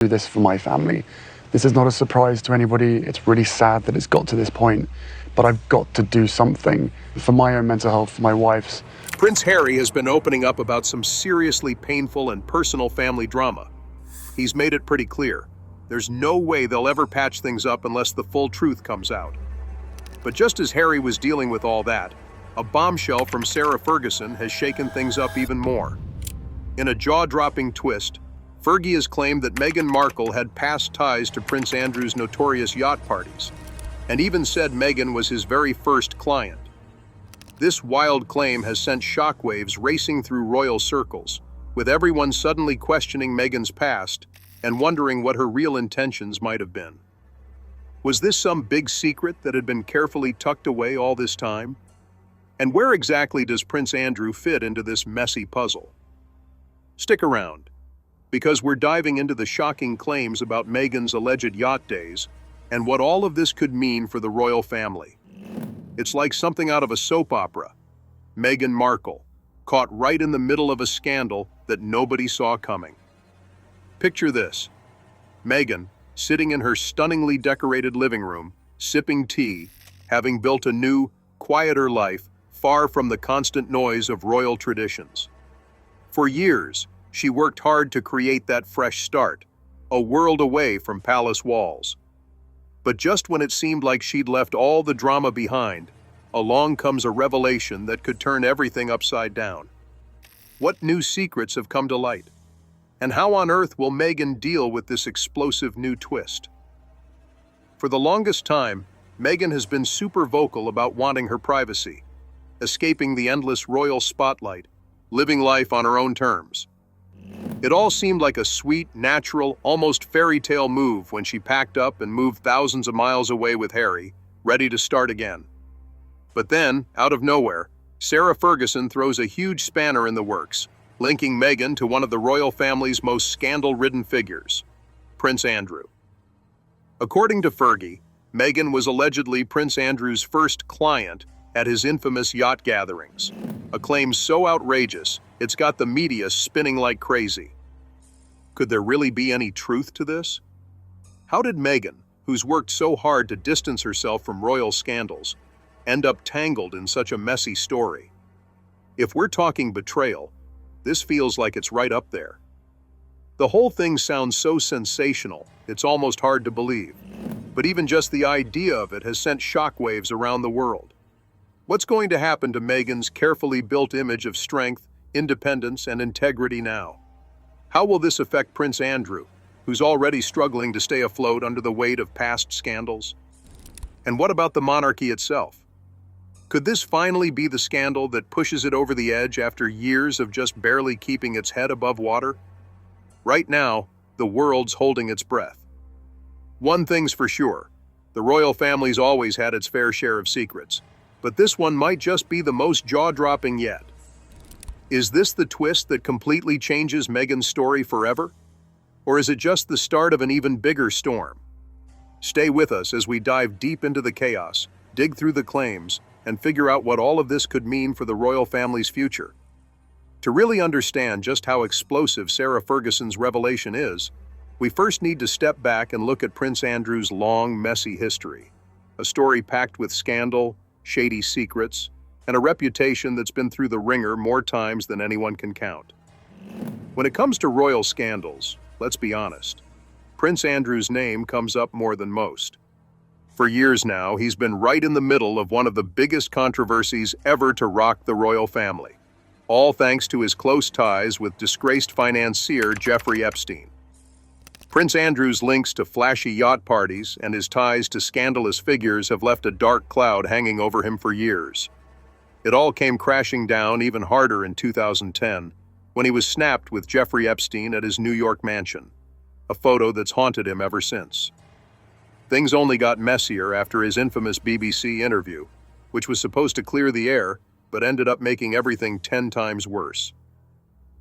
do this for my family. This is not a surprise to anybody. It's really sad that it's got to this point, but I've got to do something for my own mental health, for my wife's. Prince Harry has been opening up about some seriously painful and personal family drama. He's made it pretty clear. There's no way they'll ever patch things up unless the full truth comes out. But just as Harry was dealing with all that, a bombshell from Sarah Ferguson has shaken things up even more. In a jaw-dropping twist, Fergie has claimed that Meghan Markle had past ties to Prince Andrew's notorious yacht parties, and even said Meghan was his very first client. This wild claim has sent shockwaves racing through royal circles, with everyone suddenly questioning Meghan's past and wondering what her real intentions might have been. Was this some big secret that had been carefully tucked away all this time? And where exactly does Prince Andrew fit into this messy puzzle? Stick around, because we're diving into the shocking claims about Meghan's alleged yacht days and what all of this could mean for the royal family. It's like something out of a soap opera. Meghan Markle, caught right in the middle of a scandal that nobody saw coming. Picture this: Meghan, sitting in her stunningly decorated living room, sipping tea, having built a new, quieter life far from the constant noise of royal traditions. For years, she worked hard to create that fresh start, a world away from palace walls. But just when it seemed like she'd left all the drama behind, along comes a revelation that could turn everything upside down. What new secrets have come to light? And how on earth will Meghan deal with this explosive new twist? For the longest time, Meghan has been super vocal about wanting her privacy, escaping the endless royal spotlight, living life on her own terms. It all seemed like a sweet, natural, almost fairy tale move when she packed up and moved thousands of miles away with Harry, ready to start again. But then, out of nowhere, Sarah Ferguson throws a huge spanner in the works, linking Meghan to one of the royal family's most scandal-ridden figures, Prince Andrew. According to Fergie, Meghan was allegedly Prince Andrew's first client at his infamous yacht gatherings, a claim so outrageous it's got the media spinning like crazy. Could there really be any truth to this? How did Meghan, who's worked so hard to distance herself from royal scandals, end up tangled in such a messy story? If we're talking betrayal, this feels like it's right up there. The whole thing sounds so sensational, it's almost hard to believe. But even just the idea of it has sent shockwaves around the world. What's going to happen to Meghan's carefully built image of strength, independence, and integrity now? How will this affect Prince Andrew, who's already struggling to stay afloat under the weight of past scandals? And what about the monarchy itself? Could this finally be the scandal that pushes it over the edge after years of just barely keeping its head above water? Right now, the world's holding its breath. One thing's for sure, the royal family's always had its fair share of secrets, but this one might just be the most jaw-dropping yet. Is this the twist that completely changes Meghan's story forever? Or is it just the start of an even bigger storm? Stay with us as we dive deep into the chaos, dig through the claims, and figure out what all of this could mean for the royal family's future. To really understand just how explosive Sarah Ferguson's revelation is, we first need to step back and look at Prince Andrew's long, messy history. A story packed with scandal, shady secrets, and a reputation that's been through the ringer more times than anyone can count. When it comes to royal scandals, let's be honest, Prince Andrew's name comes up more than most. For years now, he's been right in the middle of one of the biggest controversies ever to rock the royal family, all thanks to his close ties with disgraced financier Jeffrey Epstein. Prince Andrew's links to flashy yacht parties and his ties to scandalous figures have left a dark cloud hanging over him for years. It all came crashing down even harder in 2010, when he was snapped with Jeffrey Epstein at his New York mansion, a photo that's haunted him ever since. Things only got messier after his infamous BBC interview, which was supposed to clear the air, but ended up making everything 10 times worse.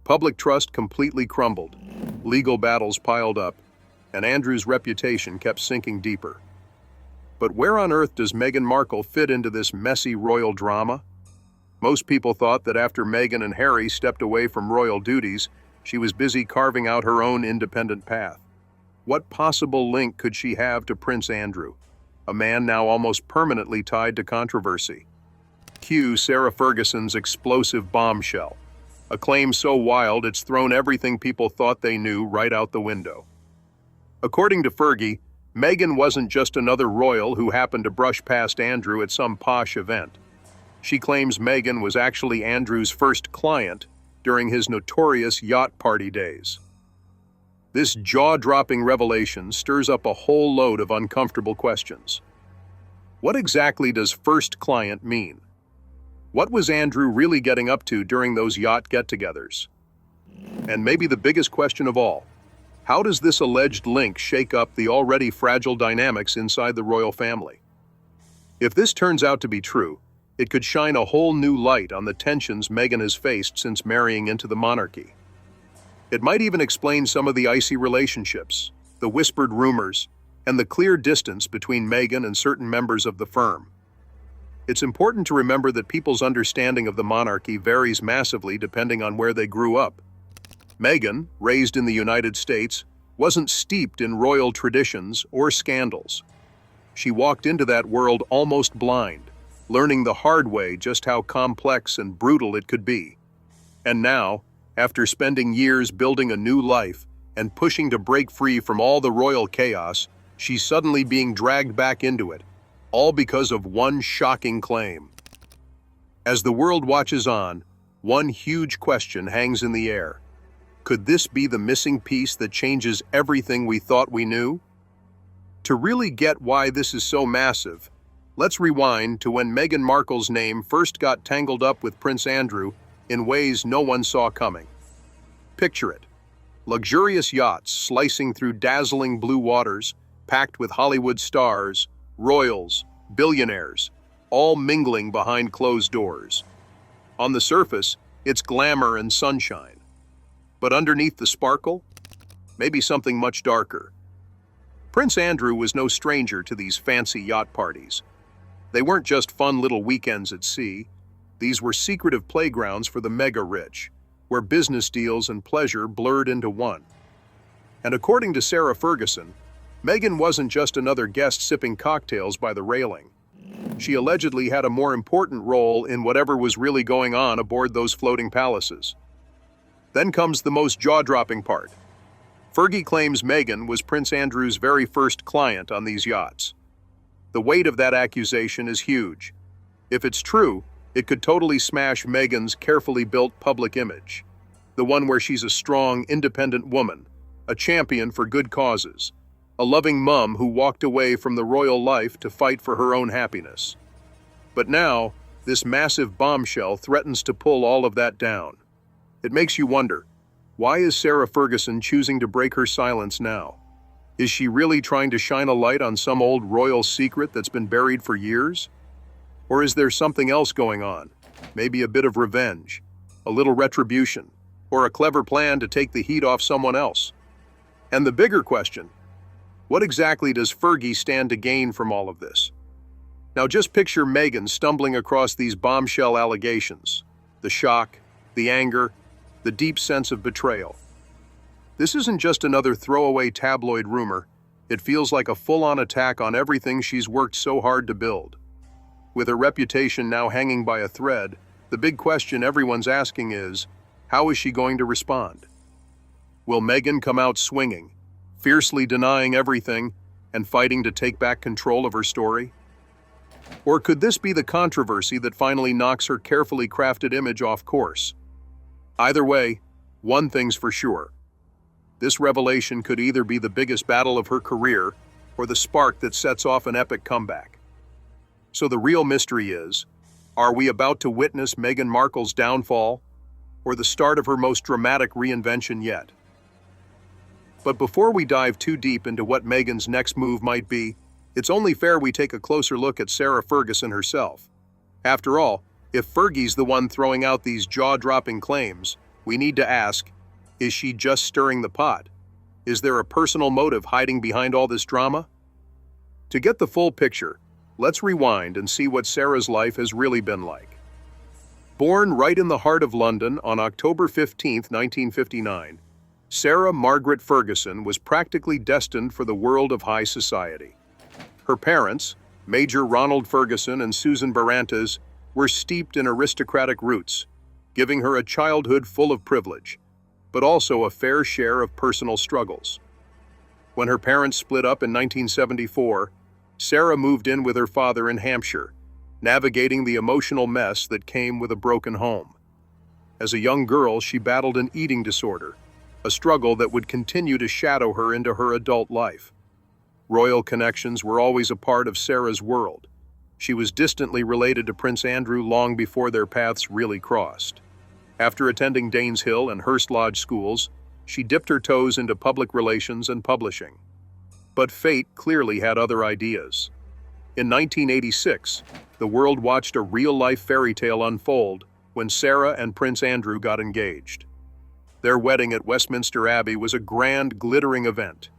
Public trust completely crumbled, legal battles piled up, and Andrew's reputation kept sinking deeper. But where on earth does Meghan Markle fit into this messy royal drama? Most people thought that after Meghan and Harry stepped away from royal duties, she was busy carving out her own independent path. What possible link could she have to Prince Andrew, a man now almost permanently tied to controversy? Cue Sarah Ferguson's explosive bombshell, a claim so wild it's thrown everything people thought they knew right out the window. According to Fergie, Meghan wasn't just another royal who happened to brush past Andrew at some posh event. She claims Meghan was actually Andrew's first client during his notorious yacht party days. This jaw-dropping revelation stirs up a whole load of uncomfortable questions. What exactly does first client mean? What was Andrew really getting up to during those yacht get-togethers? And maybe the biggest question of all, how does this alleged link shake up the already fragile dynamics inside the royal family? If this turns out to be true, it could shine a whole new light on the tensions Meghan has faced since marrying into the monarchy. It might even explain some of the icy relationships, the whispered rumors, and the clear distance between Meghan and certain members of the firm. It's important to remember that people's understanding of the monarchy varies massively depending on where they grew up. Meghan, raised in the United States, wasn't steeped in royal traditions or scandals. She walked into that world almost blind, learning the hard way just how complex and brutal it could be. And now, after spending years building a new life and pushing to break free from all the royal chaos, she's suddenly being dragged back into it, all because of one shocking claim. As the world watches on, one huge question hangs in the air. Could this be the missing piece that changes everything we thought we knew? To really get why this is so massive, let's rewind to when Meghan Markle's name first got tangled up with Prince Andrew in ways no one saw coming. Picture it. Luxurious yachts slicing through dazzling blue waters, packed with Hollywood stars, royals, billionaires, all mingling behind closed doors. On the surface, it's glamour and sunshine. But underneath the sparkle, maybe something much darker. Prince Andrew was no stranger to these fancy yacht parties. They weren't just fun little weekends at sea. These were secretive playgrounds for the mega-rich, where business deals and pleasure blurred into one. And according to Sarah Ferguson, Meghan wasn't just another guest sipping cocktails by the railing. She allegedly had a more important role in whatever was really going on aboard those floating palaces. Then comes the most jaw-dropping part. Fergie claims Meghan was Prince Andrew's very first client on these yachts. The weight of that accusation is huge. If it's true, it could totally smash Meghan's carefully built public image. The one where she's a strong, independent woman, a champion for good causes, a loving mom who walked away from the royal life to fight for her own happiness. But now, this massive bombshell threatens to pull all of that down. It makes you wonder, why is Sarah Ferguson choosing to break her silence now? Is she really trying to shine a light on some old royal secret that's been buried for years? Or is there something else going on? Maybe a bit of revenge, a little retribution, or a clever plan to take the heat off someone else? And the bigger question, what exactly does Fergie stand to gain from all of this? Now just picture Meghan stumbling across these bombshell allegations. The shock, the anger, the deep sense of betrayal. This isn't just another throwaway tabloid rumor. It feels like a full-on attack on everything she's worked so hard to build. With her reputation now hanging by a thread, the big question everyone's asking is, how is she going to respond? Will Meghan come out swinging, fiercely denying everything and fighting to take back control of her story? Or could this be the controversy that finally knocks her carefully crafted image off course? Either way, one thing's for sure. This revelation could either be the biggest battle of her career or the spark that sets off an epic comeback. So the real mystery is, are we about to witness Meghan Markle's downfall or the start of her most dramatic reinvention yet? But before we dive too deep into what Meghan's next move might be, it's only fair we take a closer look at Sarah Ferguson herself. After all, if Fergie's the one throwing out these jaw-dropping claims, we need to ask, is she just stirring the pot? Is there a personal motive hiding behind all this drama? To get the full picture, let's rewind and see what Sarah's life has really been like. Born right in the heart of London on October 15, 1959, Sarah Margaret Ferguson was practically destined for the world of high society. Her parents, Major Ronald Ferguson and Susan Barantes, were steeped in aristocratic roots, giving her a childhood full of privilege, but also a fair share of personal struggles. When her parents split up in 1974, Sarah moved in with her father in Hampshire, navigating the emotional mess that came with a broken home. As a young girl, she battled an eating disorder, a struggle that would continue to shadow her into her adult life. Royal connections were always a part of Sarah's world. She was distantly related to Prince Andrew long before their paths really crossed. After attending Daneshill and Hurst Lodge schools, she dipped her toes into public relations and publishing. But fate clearly had other ideas. In 1986, the world watched a real-life fairy tale unfold when Sarah and Prince Andrew got engaged. Their wedding at Westminster Abbey was a grand, glittering event,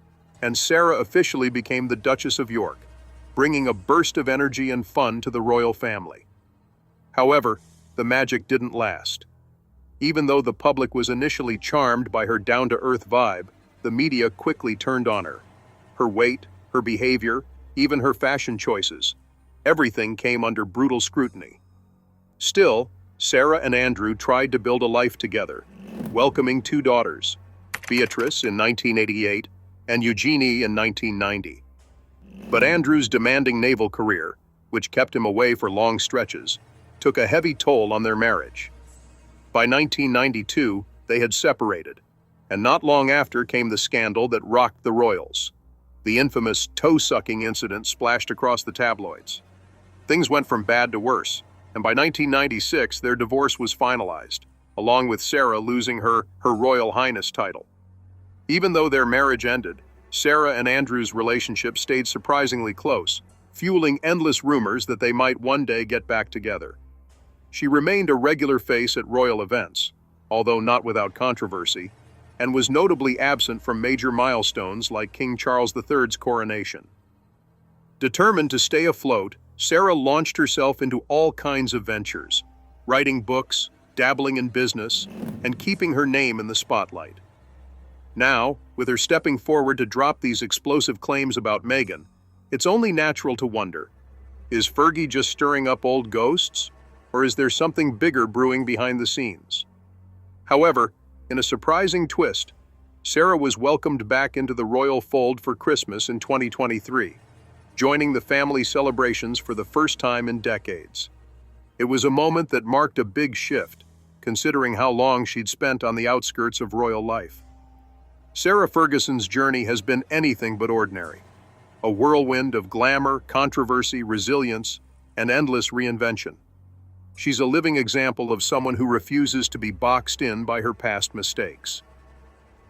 and Sarah officially became the Duchess of York, bringing a burst of energy and fun to the royal family. However, the magic didn't last. Even though the public was initially charmed by her down-to-earth vibe, the media quickly turned on her. Her weight, her behavior, even her fashion choices, everything came under brutal scrutiny. Still, Sarah and Andrew tried to build a life together, welcoming two daughters, Beatrice in 1988 and Eugenie in 1990. But Andrew's demanding naval career, which kept him away for long stretches, took a heavy toll on their marriage. By 1992, they had separated, and not long after came the scandal that rocked the royals. The infamous toe-sucking incident splashed across the tabloids. Things went from bad to worse, and by 1996, their divorce was finalized, along with Sarah losing her Royal Highness title. Even though their marriage ended, Sarah and Andrew's relationship stayed surprisingly close, fueling endless rumors that they might one day get back together. She remained a regular face at royal events, although not without controversy, and was notably absent from major milestones like King Charles III's coronation. Determined to stay afloat, Sarah launched herself into all kinds of ventures, writing books, dabbling in business, and keeping her name in the spotlight. Now, with her stepping forward to drop these explosive claims about Meghan, it's only natural to wonder, is Fergie just stirring up old ghosts, or is there something bigger brewing behind the scenes? However, in a surprising twist, Sarah was welcomed back into the royal fold for Christmas in 2023, joining the family celebrations for the first time in decades. It was a moment that marked a big shift, considering how long she'd spent on the outskirts of royal life. Sarah Ferguson's journey has been anything but ordinary, a whirlwind of glamour, controversy, resilience, and endless reinvention. She's a living example of someone who refuses to be boxed in by her past mistakes.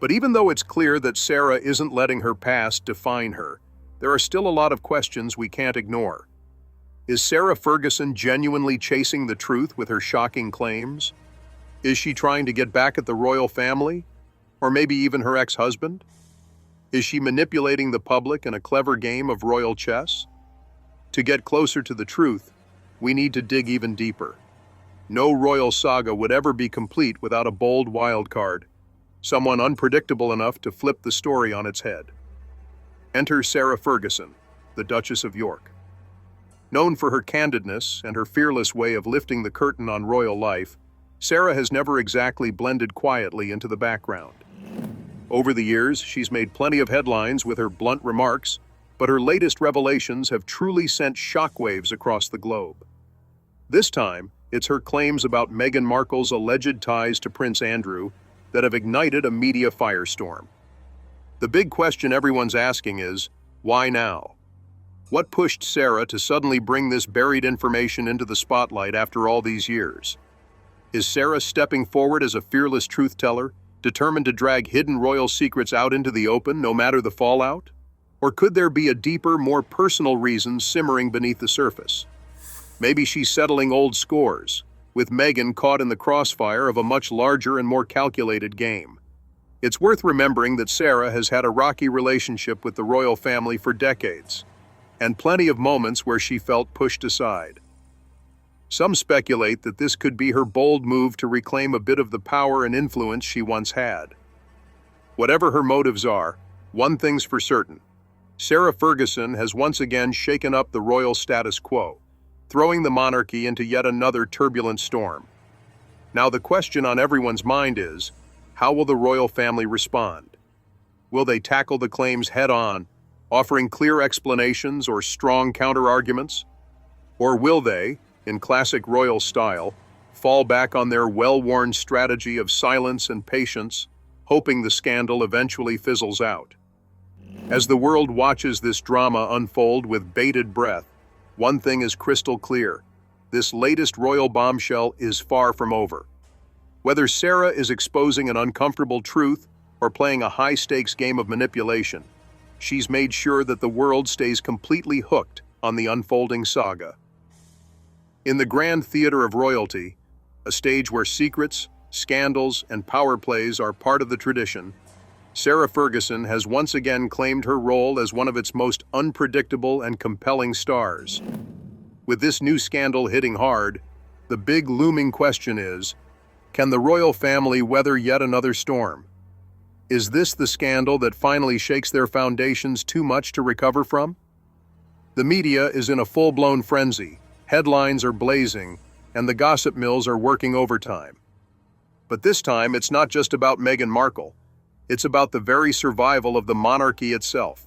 But even though it's clear that Sarah isn't letting her past define her, there are still a lot of questions we can't ignore. Is Sarah Ferguson genuinely chasing the truth with her shocking claims? Is she trying to get back at the royal family? Or maybe even her ex-husband? Is she manipulating the public in a clever game of royal chess? To get closer to the truth, we need to dig even deeper. No royal saga would ever be complete without a bold wild card, someone unpredictable enough to flip the story on its head. Enter Sarah Ferguson, the Duchess of York. Known for her candidness and her fearless way of lifting the curtain on royal life, Sarah has never exactly blended quietly into the background. Over the years, she's made plenty of headlines with her blunt remarks, but her latest revelations have truly sent shockwaves across the globe. This time, it's her claims about Meghan Markle's alleged ties to Prince Andrew that have ignited a media firestorm. The big question everyone's asking is, why now? What pushed Sarah to suddenly bring this buried information into the spotlight after all these years? Is Sarah stepping forward as a fearless truth-teller, determined to drag hidden royal secrets out into the open no matter the fallout? Or could there be a deeper, more personal reason simmering beneath the surface? Maybe she's settling old scores, with Meghan caught in the crossfire of a much larger and more calculated game. It's worth remembering that Sarah has had a rocky relationship with the royal family for decades, and plenty of moments where she felt pushed aside. Some speculate that this could be her bold move to reclaim a bit of the power and influence she once had. Whatever her motives are, one thing's for certain. Sarah Ferguson has once again shaken up the royal status quo, throwing the monarchy into yet another turbulent storm. Now the question on everyone's mind is, how will the royal family respond? Will they tackle the claims head-on, offering clear explanations or strong counter-arguments? Or will they, in classic royal style, fall back on their well-worn strategy of silence and patience, hoping the scandal eventually fizzles out? As the world watches this drama unfold with bated breath, one thing is crystal clear. This latest royal bombshell is far from over. Whether Sarah is exposing an uncomfortable truth or playing a high-stakes game of manipulation, she's made sure that the world stays completely hooked on the unfolding saga. In the grand theater of royalty, a stage where secrets, scandals, and power plays are part of the tradition, Sarah Ferguson has once again claimed her role as one of its most unpredictable and compelling stars. With this new scandal hitting hard, the big looming question is, can the royal family weather yet another storm? Is this the scandal that finally shakes their foundations too much to recover from? The media is in a full-blown frenzy, headlines are blazing, and the gossip mills are working overtime. But this time, it's not just about Meghan Markle. It's about the very survival of the monarchy itself.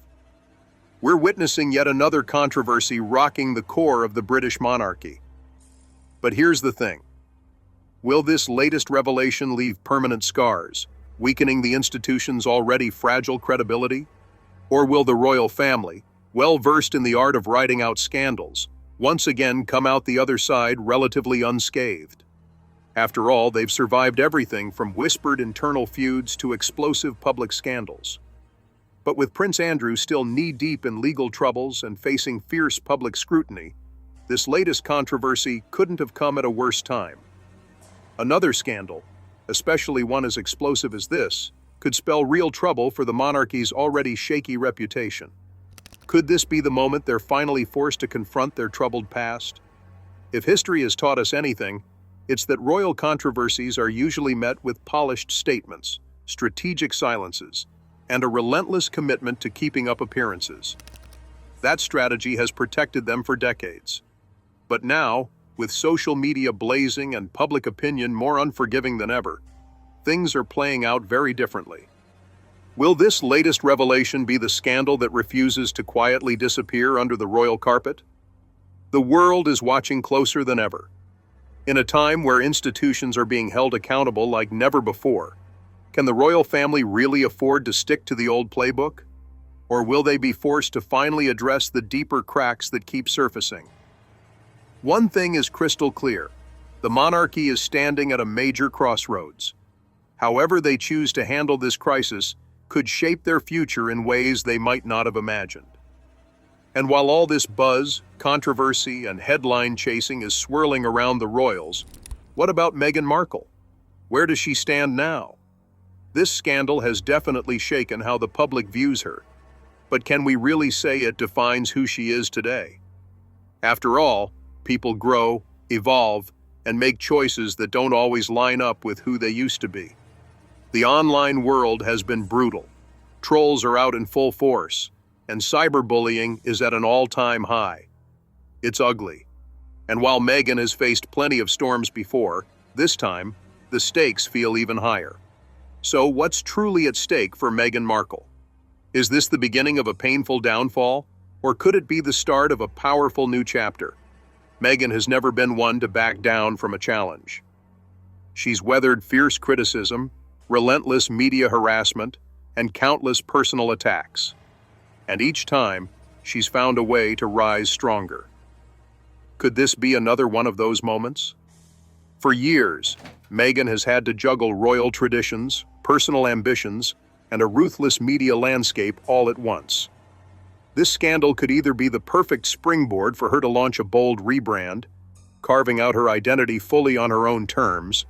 We're witnessing yet another controversy rocking the core of the British monarchy. But here's the thing. Will this latest revelation leave permanent scars, weakening the institution's already fragile credibility? Or will the royal family, well versed in the art of riding out scandals, once again come out the other side relatively unscathed? After all, they've survived everything from whispered internal feuds to explosive public scandals. But with Prince Andrew still knee-deep in legal troubles and facing fierce public scrutiny, this latest controversy couldn't have come at a worse time. Another scandal, especially one as explosive as this, could spell real trouble for the monarchy's already shaky reputation. Could this be the moment they're finally forced to confront their troubled past? If history has taught us anything, it's that royal controversies are usually met with polished statements, strategic silences, and a relentless commitment to keeping up appearances. That strategy has protected them for decades. But now, with social media blazing and public opinion more unforgiving than ever, things are playing out very differently. Will this latest revelation be the scandal that refuses to quietly disappear under the royal carpet? The world is watching closer than ever. In a time where institutions are being held accountable like never before, can the royal family really afford to stick to the old playbook? Or will they be forced to finally address the deeper cracks that keep surfacing? One thing is crystal clear. The monarchy is standing at a major crossroads. However they choose to handle this crisis could shape their future in ways they might not have imagined. And while all this buzz, controversy, and headline chasing is swirling around the royals, what about Meghan Markle? Where does she stand now? This scandal has definitely shaken how the public views her, but can we really say it defines who she is today? After all, people grow, evolve, and make choices that don't always line up with who they used to be. The online world has been brutal. Trolls are out in full force, and cyberbullying is at an all-time high. It's ugly. And while Meghan has faced plenty of storms before, this time, the stakes feel even higher. So what's truly at stake for Meghan Markle? Is this the beginning of a painful downfall, or could it be the start of a powerful new chapter? Meghan has never been one to back down from a challenge. She's weathered fierce criticism, relentless media harassment, and countless personal attacks. And each time, she's found a way to rise stronger. Could this be another one of those moments? For years, Meghan has had to juggle royal traditions, personal ambitions, and a ruthless media landscape all at once. This scandal could either be the perfect springboard for her to launch a bold rebrand, carving out her identity fully on her own terms,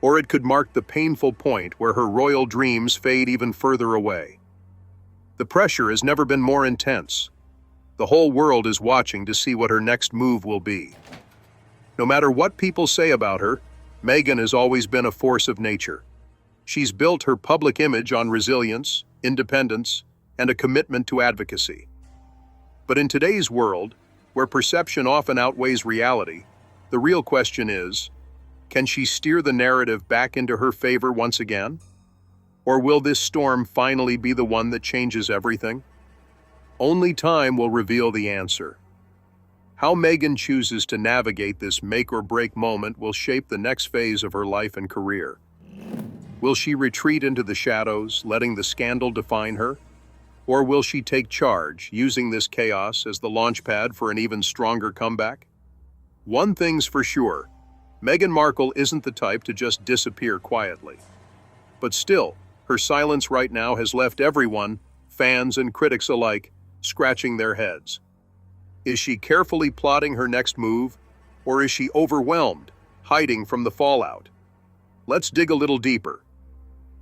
or it could mark the painful point where her royal dreams fade even further away. The pressure has never been more intense. The whole world is watching to see what her next move will be. No matter what people say about her, Meghan has always been a force of nature. She's built her public image on resilience, independence, and a commitment to advocacy. But in today's world, where perception often outweighs reality, the real question is, can she steer the narrative back into her favor once again? Or will this storm finally be the one that changes everything? Only time will reveal the answer. How Meghan chooses to navigate this make-or-break moment will shape the next phase of her life and career. Will she retreat into the shadows, letting the scandal define her? Or will she take charge, using this chaos as the launchpad for an even stronger comeback? One thing's for sure, Meghan Markle isn't the type to just disappear quietly. But still, her silence right now has left everyone, fans and critics alike, scratching their heads. Is she carefully plotting her next move, or is she overwhelmed, hiding from the fallout? Let's dig a little deeper.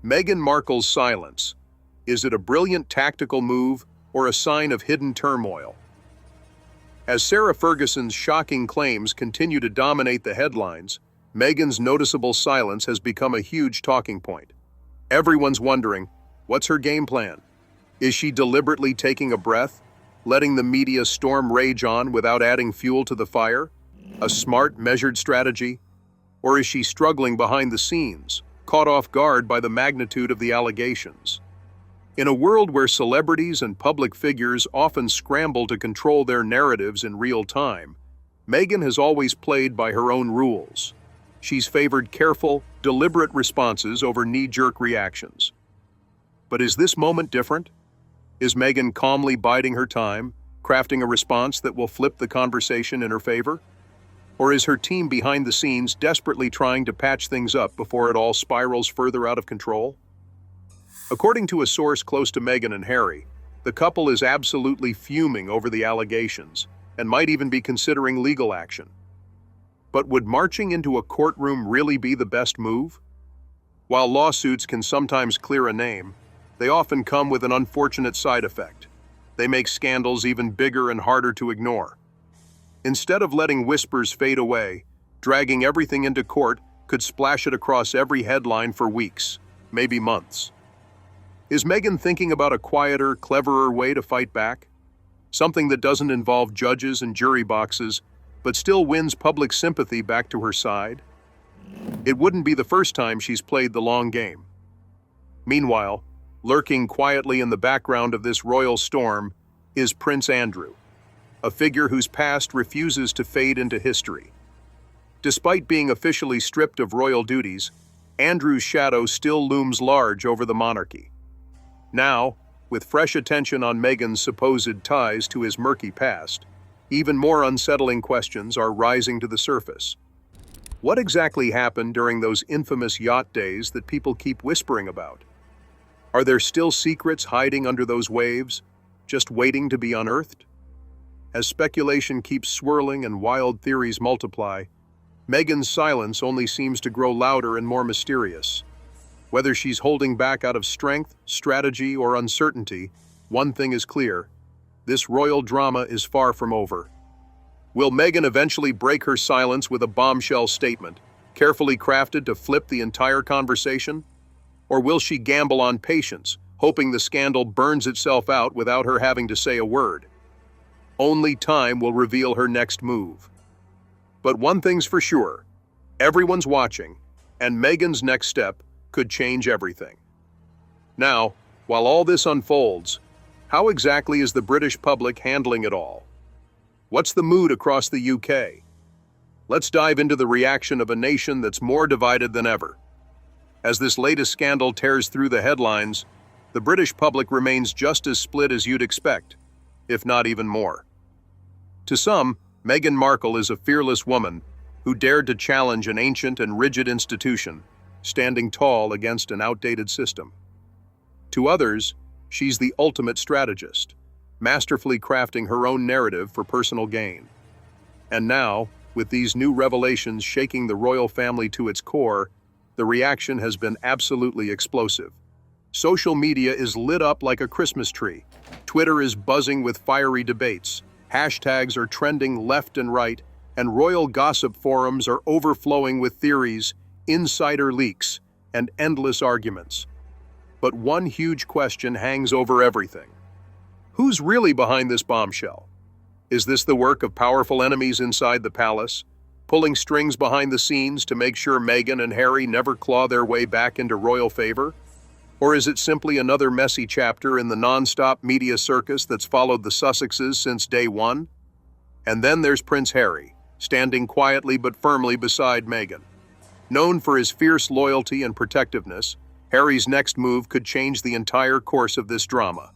Meghan Markle's silence. Is it a brilliant tactical move or a sign of hidden turmoil? As Sarah Ferguson's shocking claims continue to dominate the headlines, Meghan's noticeable silence has become a huge talking point. Everyone's wondering, what's her game plan? Is she deliberately taking a breath, letting the media storm rage on without adding fuel to the fire? A smart, measured strategy? Or is she struggling behind the scenes, caught off guard by the magnitude of the allegations? In a world where celebrities and public figures often scramble to control their narratives in real time, Meghan has always played by her own rules. She's favored careful, deliberate responses over knee-jerk reactions. But is this moment different? Is Meghan calmly biding her time, crafting a response that will flip the conversation in her favor? Or is her team behind the scenes desperately trying to patch things up before it all spirals further out of control? According to a source close to Meghan and Harry, the couple is absolutely fuming over the allegations and might even be considering legal action. But would marching into a courtroom really be the best move? While lawsuits can sometimes clear a name, they often come with an unfortunate side effect. They make scandals even bigger and harder to ignore. Instead of letting whispers fade away, dragging everything into court could splash it across every headline for weeks, maybe months. Is Meghan thinking about a quieter, cleverer way to fight back? Something that doesn't involve judges and jury boxes, but still wins public sympathy back to her side? It wouldn't be the first time she's played the long game. Meanwhile, lurking quietly in the background of this royal storm is Prince Andrew, a figure whose past refuses to fade into history. Despite being officially stripped of royal duties, Andrew's shadow still looms large over the monarchy. Now, with fresh attention on Meghan's supposed ties to his murky past, even more unsettling questions are rising to the surface. What exactly happened during those infamous yacht days that people keep whispering about? Are there still secrets hiding under those waves, just waiting to be unearthed? As speculation keeps swirling and wild theories multiply, Meghan's silence only seems to grow louder and more mysterious. Whether she's holding back out of strength, strategy, or uncertainty, one thing is clear: this royal drama is far from over. Will Meghan eventually break her silence with a bombshell statement, carefully crafted to flip the entire conversation? Or will she gamble on patience, hoping the scandal burns itself out without her having to say a word? Only time will reveal her next move. But one thing's for sure: everyone's watching, and Meghan's next step could change everything. Now, while all this unfolds, how exactly is the British public handling it all? What's the mood across the UK? Let's dive into the reaction of a nation that's more divided than ever. As this latest scandal tears through the headlines, the British public remains just as split as you'd expect, if not even more. To some, Meghan Markle is a fearless woman who dared to challenge an ancient and rigid institution, standing tall against an outdated system. To others, she's the ultimate strategist, masterfully crafting her own narrative for personal gain. And now, with these new revelations shaking the royal family to its core, the reaction has been absolutely explosive. Social media is lit up like a Christmas tree. Twitter is buzzing with fiery debates. Hashtags are trending left and right, and royal gossip forums are overflowing with theories, insider leaks, and endless arguments. But one huge question hangs over everything. Who's really behind this bombshell? Is this the work of powerful enemies inside the palace, pulling strings behind the scenes to make sure Meghan and Harry never claw their way back into royal favor? Or is it simply another messy chapter in the non-stop media circus that's followed the Sussexes since day one? And then there's Prince Harry, standing quietly but firmly beside Meghan. Known for his fierce loyalty and protectiveness, Harry's next move could change the entire course of this drama.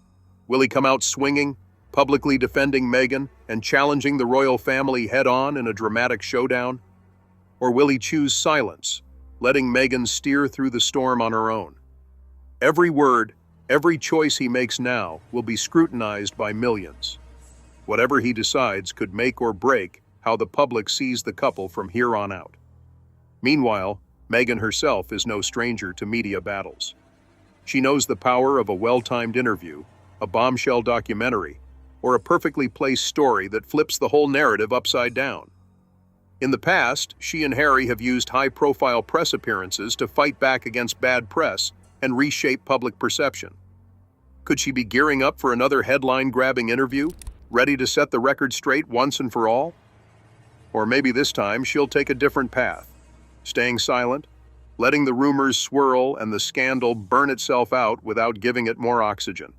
Will he come out swinging, publicly defending Meghan and challenging the royal family head-on in a dramatic showdown? Or will he choose silence, letting Meghan steer through the storm on her own? Every word, every choice he makes now will be scrutinized by millions. Whatever he decides could make or break how the public sees the couple from here on out. Meanwhile, Meghan herself is no stranger to media battles. She knows the power of a well-timed interview, a bombshell documentary, or a perfectly placed story that flips the whole narrative upside down. In the past, she and Harry have used high-profile press appearances to fight back against bad press and reshape public perception. Could she be gearing up for another headline-grabbing interview, ready to set the record straight once and for all? Or maybe this time she'll take a different path, staying silent, letting the rumors swirl and the scandal burn itself out without giving it more oxygen.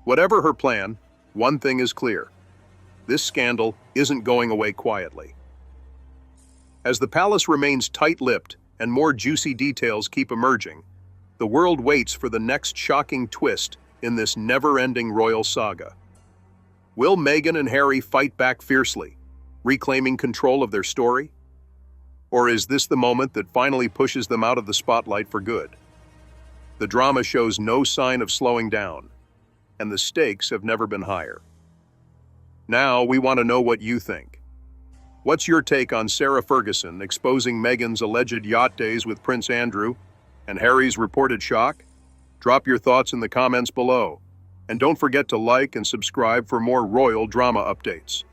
Whatever her plan, one thing is clear. This scandal isn't going away quietly. As the palace remains tight-lipped and more juicy details keep emerging, the world waits for the next shocking twist in this never-ending royal saga. Will Meghan and Harry fight back fiercely, reclaiming control of their story? Or is this the moment that finally pushes them out of the spotlight for good? The drama shows no sign of slowing down, and the stakes have never been higher. Now we want to know what you think. What's your take on Sarah Ferguson exposing Meghan's alleged yacht days with Prince Andrew and Harry's reported shock? Drop your thoughts in the comments below. And don't forget to like and subscribe for more royal drama updates.